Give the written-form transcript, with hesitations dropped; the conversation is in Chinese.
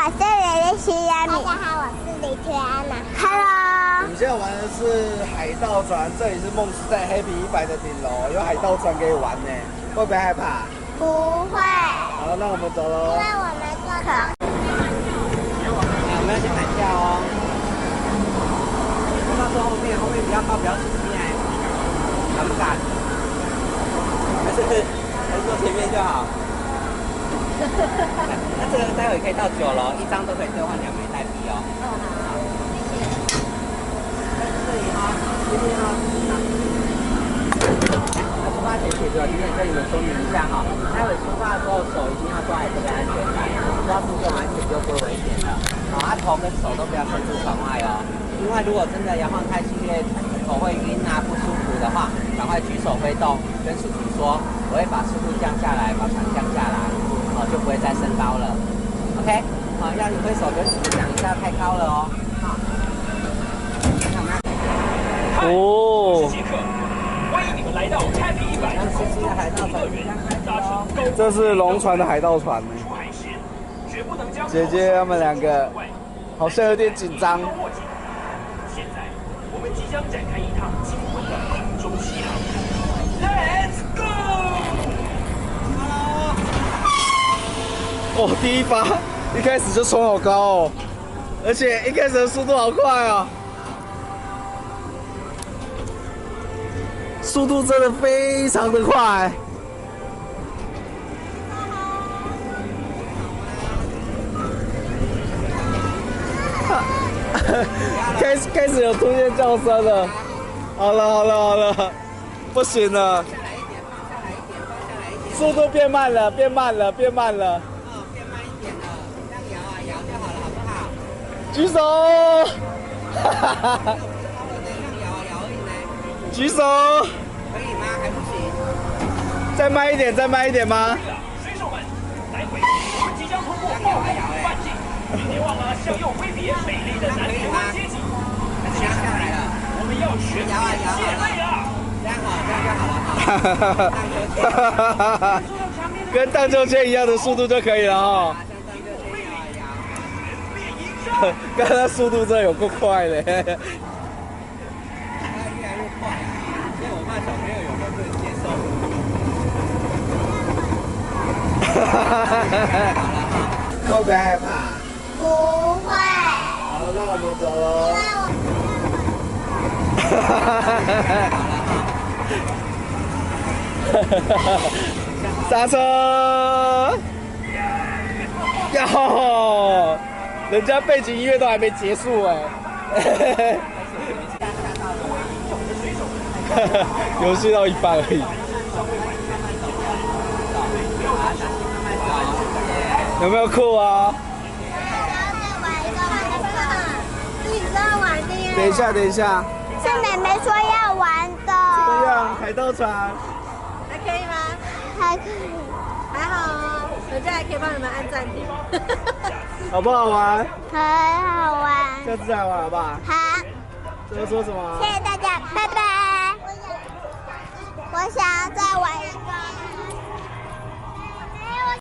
我是蕾蕾西亚米。大家好，我是李推安娜。Hello。我们现在玩的是海盗船，这里是梦时代 Happy 100的顶楼，有海盗船可以玩呢。会不会害怕？不会。好，那我们走喽。因为我们坐船。我们要先买票哦。到时候后面比较高，比较前面，敢不敢？还是坐前面就好。那这个待会可以到9楼，1张都可以兑换2枚代币哦。好，谢谢。这里哈，这边哈。出发前写着，今天跟你们说明一下哈，待会出发的时候手一定要抓在这个安全带，抓住更安全就不会危险了。好，头跟手都不要伸出船外哦。另外，如果真的摇晃太剧烈，头会晕啊不舒服的话，赶快举手挥动，跟叔叔说，我会把速度降下来，把船降下来，就不会再升高了。OK， 好，要你挥手跟叔叔讲一下，太高了哦。好，哦。欢迎你们来到 Happy 100这是龙船的海盗船。姐姐他们2个好像有点紧张。现在我们即将展开一趟惊魂的空中西航 ，Let's go！ 哦，第一发一开始就冲好高哦，而且一开始的速度好快哦，速度真的非常的快。开始有出现叫声了，好了，不行了，速度变慢了。变慢一点了，这样摇啊摇就好了，好不好？举手，举手，可以吗？还不行？再慢一点吗？水手们，来回，我们即将通过暴风雨半径，别忘了向右挥别美丽的南台湾街景。降下来了，我们要全面卸泪啊！这样好，这样就好了。跟荡秋千一样的速度就可以了哈。刚刚速度真的有够快的。它越来越快啊！因为我怕小朋友有的不能接受。会不会害怕？不会。好，那我们走喽。刹车！哟，人家背景音乐都还没结束哎。游戏到一半而已。有没有酷啊？等一下。是妹妹说要玩的。怎么样，海盗船？还可以吗？还可以。还好哦，人家还可以帮你们按暂停。好不好玩？很好玩。下次再玩好不好？好。这个说什么？谢谢大家，拜拜。我想要再玩一个。